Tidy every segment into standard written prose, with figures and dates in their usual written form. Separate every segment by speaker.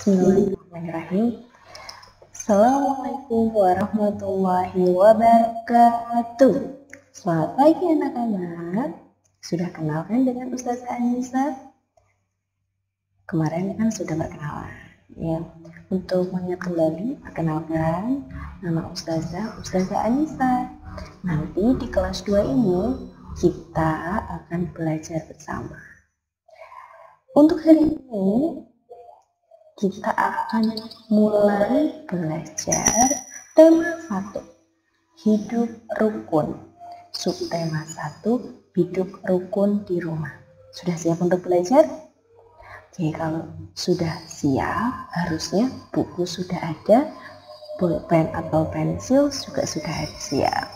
Speaker 1: Bismillahirrahmanirrahim. Assalamualaikum warahmatullahi wabarakatuh. Selamat pagi anak-anak. Sudah kenal kan dengan Ustazah Anissa? Kemarin kan sudah berkenalan. Ya, untuk mengingat kembali, perkenalkan nama Ustazah Anissa. Nanti di kelas 2 ini kita akan belajar bersama. Untuk hari ini kita akan mulai belajar tema 1, hidup rukun. Subtema 1, hidup rukun di rumah. Sudah siap untuk belajar? Oke, kalau sudah siap, harusnya buku sudah ada, pulpen atau pensil juga sudah siap.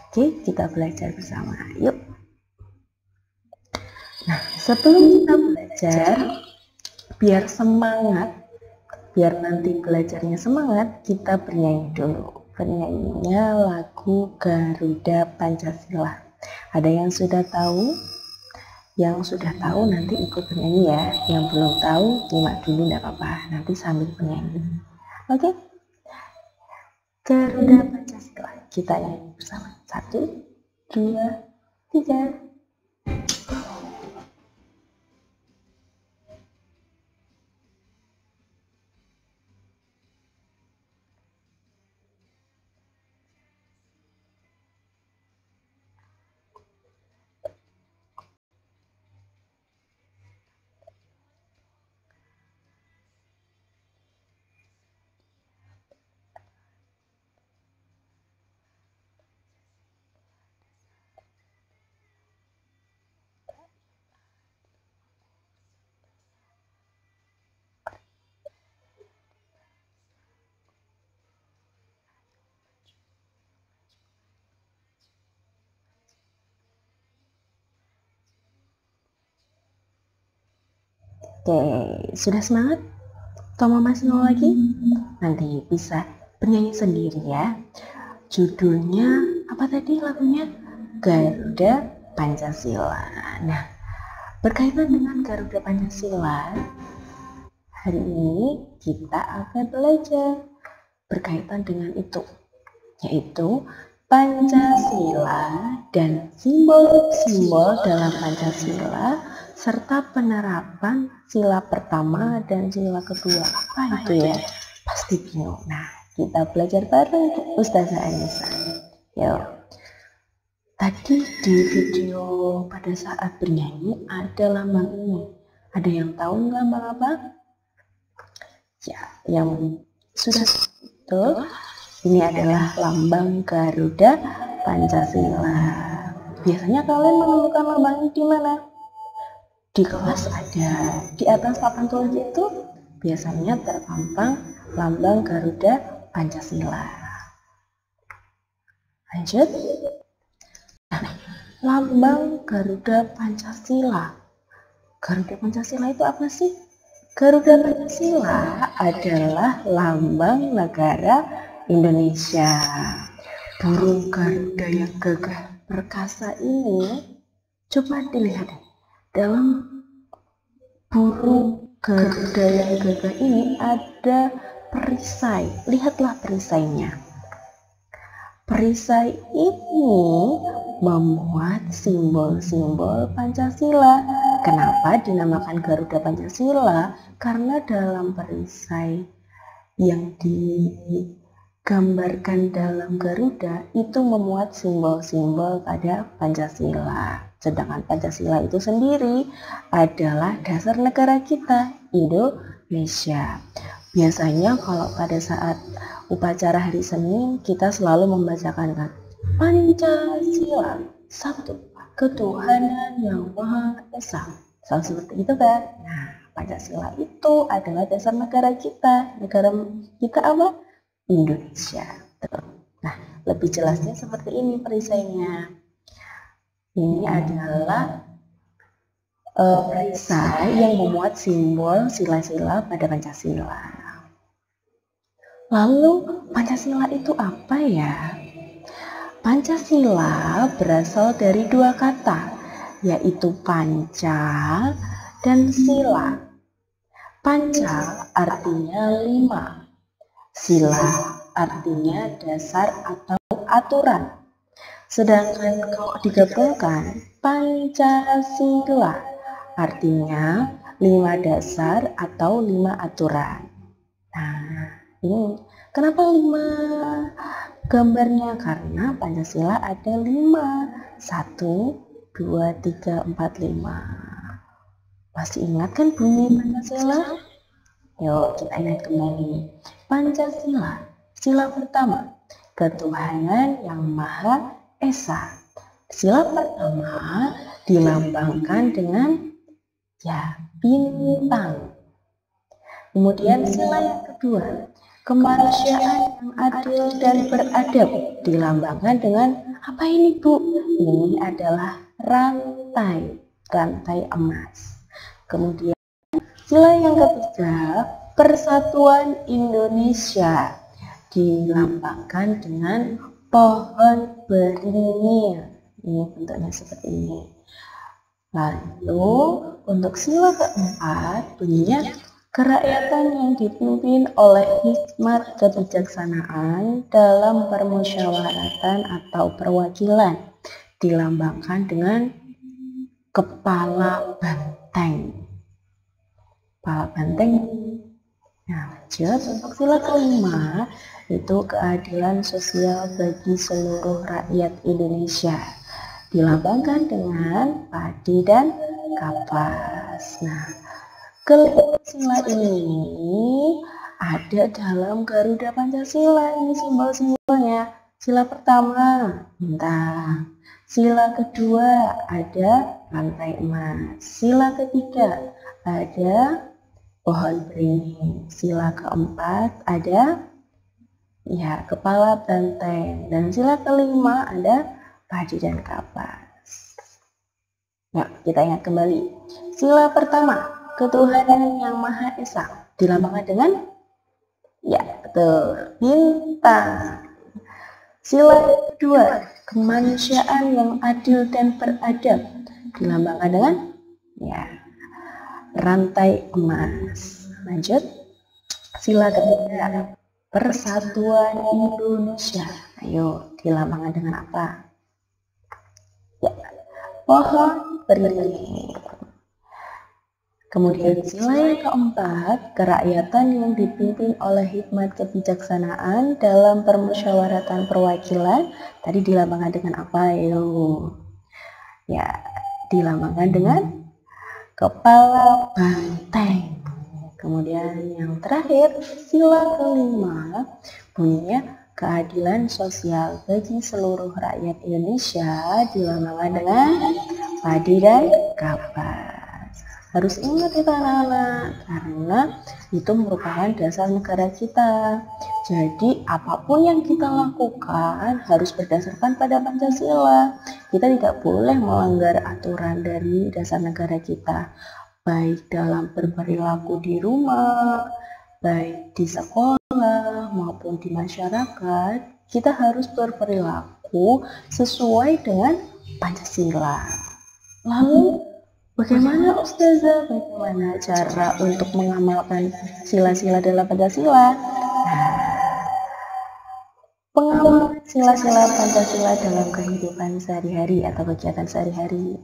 Speaker 1: Oke, kita belajar bersama. Yuk. Nah, sebelum kita belajar, biar semangat, biar nanti belajarnya semangat, kita bernyanyi dulu. Bernyanyinya lagu Garuda Pancasila. Ada yang sudah tahu? Yang sudah tahu nanti ikut bernyanyi ya. Yang belum tahu, nyimak dulu enggak apa-apa. Nanti sambil bernyanyi. Oke? Garuda Pancasila. Kita nyanyi bersama. 1, 2, 3. Oke, sudah semangat? Atau masih mau lagi? Nanti bisa bernyanyi sendiri ya. Judulnya apa tadi lagunya? Garuda Pancasila. Nah, berkaitan dengan Garuda Pancasila, hari ini kita akan belajar berkaitan dengan itu, yaitu Pancasila dan simbol-simbol dalam Pancasila serta penerapan sila pertama dan sila kedua. Apa itu ya? Pasti bingung. Nah, kita belajar bareng Ustazah Anissa. Yuk. Tadi di video pada saat bernyanyi ada lambang ini. Ada yang tahu lambang apa? Ya, yang sudah itu, ini adalah lambang Garuda Pancasila. Biasanya kalian menemukan lambang ini di mana? Di kelas ada, di atas papan tulis itu biasanya terpampang lambang Garuda Pancasila. Lanjut. Nah, lambang Garuda Pancasila. Garuda Pancasila itu apa sih? Garuda Pancasila adalah lambang negara Indonesia. Burung Garuda yang gagah perkasa ini, coba dilihat dalam burung Garuda yang gagah ini ada perisai. Lihatlah perisainya. Perisai ini memuat simbol-simbol Pancasila. Kenapa dinamakan Garuda Pancasila? Karena dalam perisai yang digambarkan dalam Garuda itu memuat simbol-simbol pada Pancasila. Sedangkan Pancasila itu sendiri adalah dasar negara kita, Indonesia. Biasanya kalau pada saat upacara hari Senin, kita selalu membacakan Pancasila, satu ketuhanan yang Maha Esa. Selalu seperti itu kan? Nah, Pancasila itu adalah dasar negara kita. Negara kita apa? Indonesia. Nah, lebih jelasnya seperti ini perisainya. Ini adalah perisai yang memuat simbol sila-sila pada Pancasila. Lalu Pancasila itu apa ya? Pancasila berasal dari dua kata, yaitu panca dan sila. Panca artinya 5, sila artinya dasar atau aturan. Sedangkan kalau digabungkan, Pancasila artinya 5 dasar atau 5 aturan. Nah, ini kenapa 5 gambarnya? Karena Pancasila ada 5. 1, 2, 3, 4, 5. Masih ingat kan bunyi Pancasila? Yuk kita ingat kembali. Pancasila, sila pertama, ketuhanan yang Maha Esa. Sila pertama dilambangkan dengan bintang. Kemudian sila yang kedua, kemanusiaan yang adil dan beradab, dilambangkan dengan apa ini, Bu? Ini adalah rantai emas. Kemudian sila yang ketiga, persatuan Indonesia, dilambangkan dengan pohon beringin. Ini bentuknya seperti ini. Lalu untuk sila keempat bunyinya kerakyatan yang dipimpin oleh hikmat kebijaksanaan dalam permusyawaratan atau perwakilan, dilambangkan dengan kepala banteng. Kepala banteng. Nah, lanjut untuk sila kelima itu keadilan sosial bagi seluruh rakyat Indonesia, dilambangkan dengan padi dan kapas. Nah, kelima sila ini ada dalam Garuda Pancasila. Ini simbol-simbolnya. Sila pertama bintang, sila kedua ada rantai emas, sila ketiga ada pohon beringin, sila keempat ada kepala banteng, dan sila kelima ada padi dan kapas. Nah, kita ingat kembali. Sila pertama, ketuhanan yang Maha Esa, dilambangkan dengan bintang. Sila kedua, kemanusiaan yang adil dan beradab, dilambangkan dengan rantai emas. Lanjut, sila ketiga, persatuan Indonesia. Ayo, dilambangkan dengan apa? Pohon beringin. Kemudian sila yang keempat, kerakyatan yang dipimpin oleh hikmat kebijaksanaan dalam permusyawaratan perwakilan. Tadi dilambangkan dengan apa? Dilambangkan dengan kepala banteng. Kemudian yang terakhir, sila kelima bunyinya keadilan sosial bagi seluruh rakyat Indonesia, dilambangkan dengan padi dan kapas. Harus ingat itu anak-anak, karena itu merupakan dasar negara kita. Jadi apapun yang kita lakukan harus berdasarkan pada Pancasila. Kita tidak boleh melanggar aturan dari dasar negara kita, baik dalam berperilaku di rumah, baik di sekolah maupun di masyarakat. Kita harus berperilaku sesuai dengan Pancasila. Lalu bagaimana Ustazah? Bagaimana cara untuk mengamalkan sila-sila dalam Pancasila? Pengamalan sila-sila Pancasila dalam kehidupan sehari-hari atau kegiatan sehari-hari.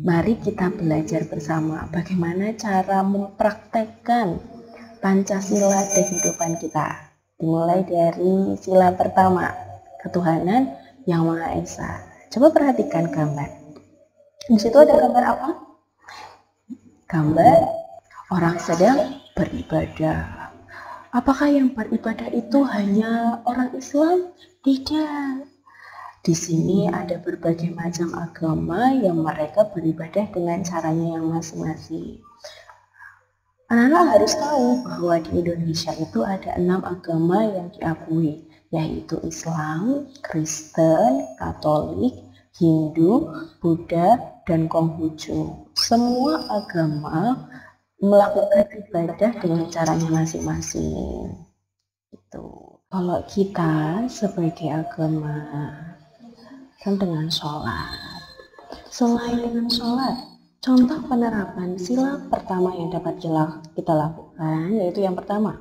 Speaker 1: Mari kita belajar bersama bagaimana cara mempraktekkan Pancasila di kehidupan kita. Dimulai dari sila pertama, ketuhanan yang Maha Esa. Coba perhatikan gambar. Di situ ada gambar apa? Gambar orang sedang beribadah. Apakah yang beribadah itu hanya orang Islam? Tidak. Di sini ada berbagai macam agama yang mereka beribadah dengan caranya yang masing-masing. Anak-anak harus tahu bahwa di Indonesia itu ada 6 agama yang diakui, yaitu Islam, Kristen, Katolik, Hindu, Buddha, dan Konghucu. Semua agama melakukan ibadah dengan caranya masing-masing. Kalau kita sebagai agama kan dengan sholat. Selain dengan sholat, Contoh penerapan sila pertama yang dapat kita lakukan yaitu yang pertama,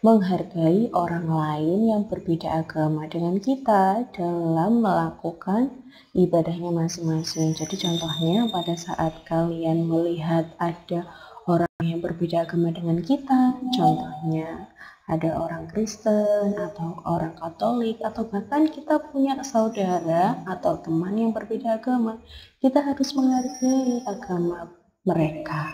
Speaker 1: menghargai orang lain yang berbeda agama dengan kita dalam melakukan ibadahnya masing-masing. Jadi contohnya pada saat kalian melihat ada orang yang berbeda agama dengan kita, contohnya ada orang Kristen atau orang Katolik atau bahkan kita punya saudara atau teman yang berbeda agama, kita harus menghargai agama mereka.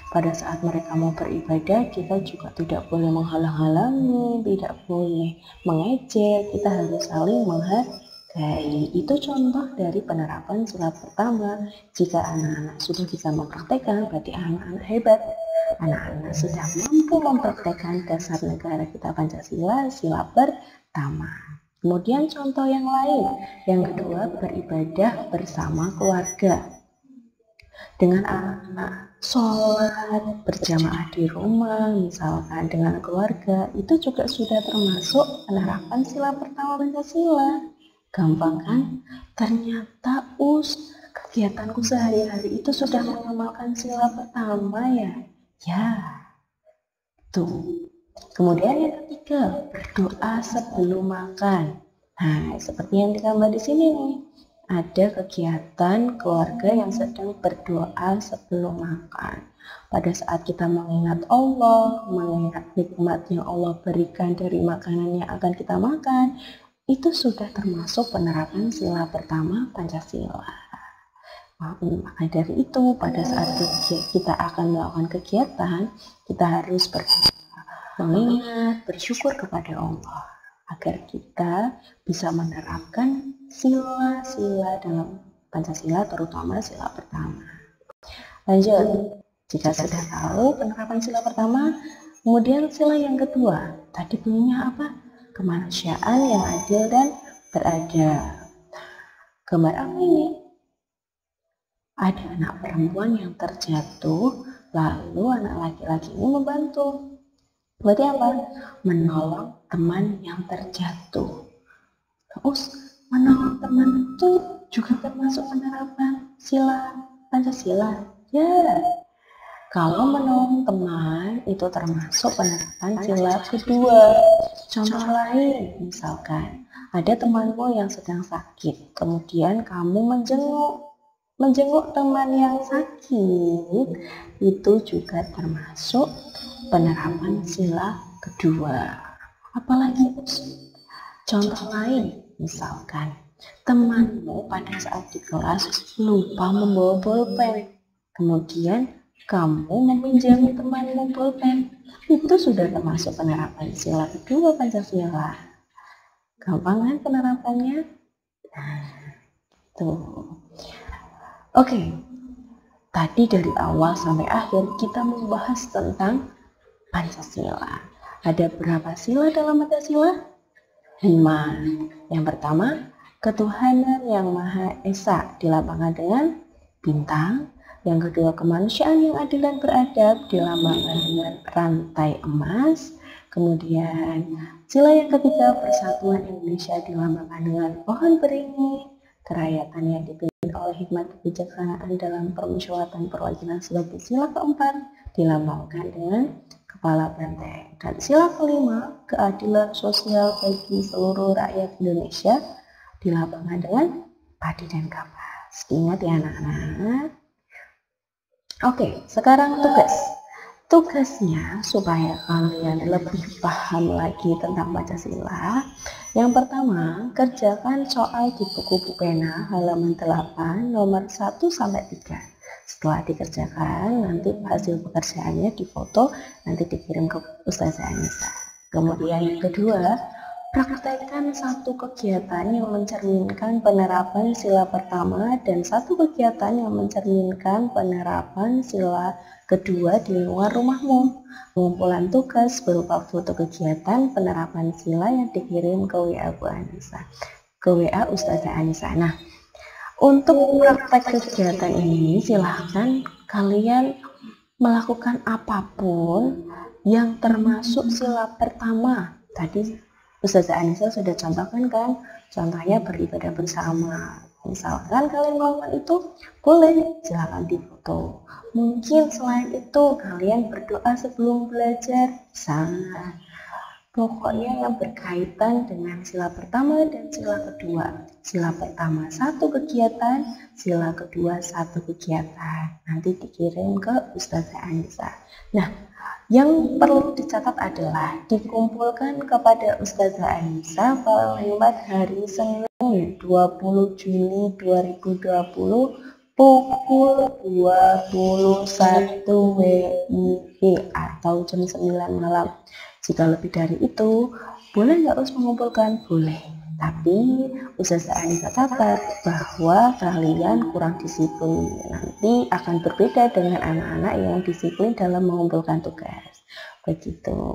Speaker 1: Pada saat mereka mau beribadah, kita juga tidak boleh menghalang-halangi, tidak boleh mengejek, kita harus saling menghargai. Itu contoh dari penerapan sila pertama. Jika anak-anak sudah bisa mempraktekkan, berarti anak-anak hebat. Anak-anak sudah mampu mempraktekkan dasar negara kita Pancasila, sila pertama. Kemudian contoh yang lain, yang kedua, beribadah bersama keluarga. Dengan anak-anak sholat berjamaah di rumah, misalkan dengan keluarga, itu juga sudah termasuk penerapan sila pertama Pancasila. Gampang kan? Ternyata kegiatanku sehari-hari itu sudah mengamalkan sila pertama ya. Ya, tuh. Kemudian yang ketiga, berdoa sebelum makan. Nah, seperti yang digambar di sini nih. Ada kegiatan keluarga yang sedang berdoa sebelum makan. Pada saat kita mengingat Allah, mengingat nikmat yang Allah berikan dari makanan yang akan kita makan, itu sudah termasuk penerapan sila pertama Pancasila. Maka dari itu, pada saat kita akan melakukan kegiatan, kita harus mengingat, bersyukur kepada Allah agar kita bisa menerapkan sila-sila dalam Pancasila, terutama sila pertama. Lanjut, jika sudah tahu penerapan sila pertama, kemudian sila yang kedua, tadi bunyinya apa? Kemanusiaan yang adil dan beradab. Gambar apa ini? Ada anak perempuan yang terjatuh, lalu anak laki-laki ini membantu. Berarti apa? Menolong teman yang terjatuh. Terus menolong teman itu juga termasuk penerapan sila Pancasila. Ya, kalau menolong teman itu termasuk penerapan sila kedua. Contoh lain, misalkan ada temanmu yang sedang sakit, kemudian kamu menjenguk teman yang sakit, itu juga termasuk penerapan sila kedua. Apalagi contoh lain, misalkan temanmu pada saat di kelas lupa membawa bolpen, kemudian kamu meminjami temanmu bolpen, itu sudah termasuk penerapan sila kedua Pancasila. Gampang kan penerapannya? Nah, tuh. Oke, tadi dari awal sampai akhir kita membahas tentang Pancasila. Ada berapa sila dalam Pancasila? 5. Yang pertama, ketuhanan yang Maha Esa dilambangkan dengan bintang. Yang kedua, kemanusiaan yang adil dan beradab dilambangkan dengan rantai emas. Kemudian, sila yang ketiga, persatuan Indonesia dilambangkan dengan pohon beringin. Kerakyatan yang dipimpin oleh hikmat kebijaksanaan dalam permusyawaratan perwakilan sebagai sila keempat dilambangkan dengan kepala banteng. Dan sila kelima, keadilan sosial bagi seluruh rakyat Indonesia dilambangkan dengan padi dan kapas. Ingat ya anak-anak. Oke, sekarang tugasnya supaya kalian lebih paham lagi tentang Pancasila. Yang pertama, kerjakan soal di buku pena halaman 8 nomor 1 sampai 3. Setelah dikerjakan, nanti hasil pekerjaannya difoto, nanti dikirim ke Ustazah Anissa. Kemudian yang kedua, praktekkan satu kegiatan yang mencerminkan penerapan sila pertama dan satu kegiatan yang mencerminkan penerapan sila kedua di luar rumahmu. Pengumpulan tugas berupa foto kegiatan penerapan sila yang dikirim ke WA Bu Anissa, ke WA Ustazah Anissa. Nah, untuk praktek kegiatan ini silahkan kalian melakukan apapun yang termasuk sila pertama. Tadi Ustazah Anissa sudah contohkan kan, contohnya beribadah bersama. Misalkan kalian melakukan itu, boleh silakan difoto. Mungkin selain itu kalian berdoa sebelum belajar, bisa. Pokoknya yang berkaitan dengan sila pertama dan sila kedua. Sila pertama satu kegiatan, sila kedua satu kegiatan. Nanti dikirim ke Ustazah Anissa. Nah, yang perlu dicatat adalah dikumpulkan kepada Ustazah Anissa lewat hari Senin 20 Juli 2020 pukul 21 WIB atau jam 9 malam. Jika lebih dari itu, boleh nggak Us mengumpulkan? Boleh. Tapi Ustazah Anissa catat bahwa kalian kurang disiplin. Nanti akan berbeda dengan anak-anak yang disiplin dalam mengumpulkan tugas. Begitu.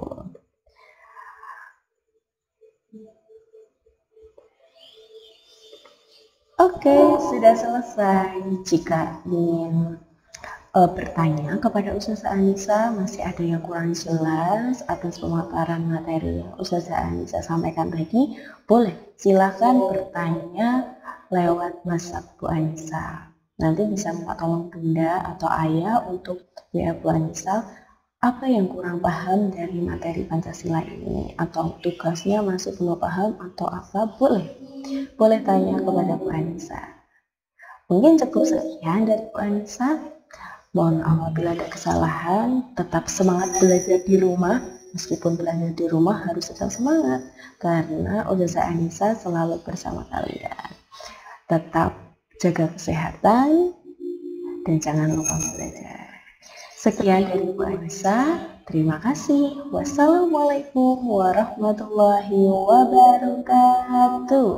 Speaker 1: Oke, sudah selesai. Jika ingin bertanya kepada Ustazah Anissa, masih ada yang kurang jelas atas pemaparan materi yang Ustazah Anissa sampaikan tadi, boleh silakan bertanya lewat WhatsApp Bu Anissa. Nanti bisa minta tolong bunda atau ayah untuk WA Bu Anissa apa yang kurang paham dari materi Pancasila ini, atau tugasnya masih belum paham atau apa, boleh tanya kepada Bu Anissa. Mungkin cukup sekian dari Bu Anissa. Mohon maaf apabila ada kesalahan. Tetap semangat belajar di rumah. Meskipun belajar di rumah harus tetap semangat, karena Ustazah Anissa selalu bersama kalian. Tetap jaga kesehatan dan jangan lupa belajar. Sekian dari Bu Anissa. Terima kasih. Wassalamualaikum warahmatullahi wabarakatuh.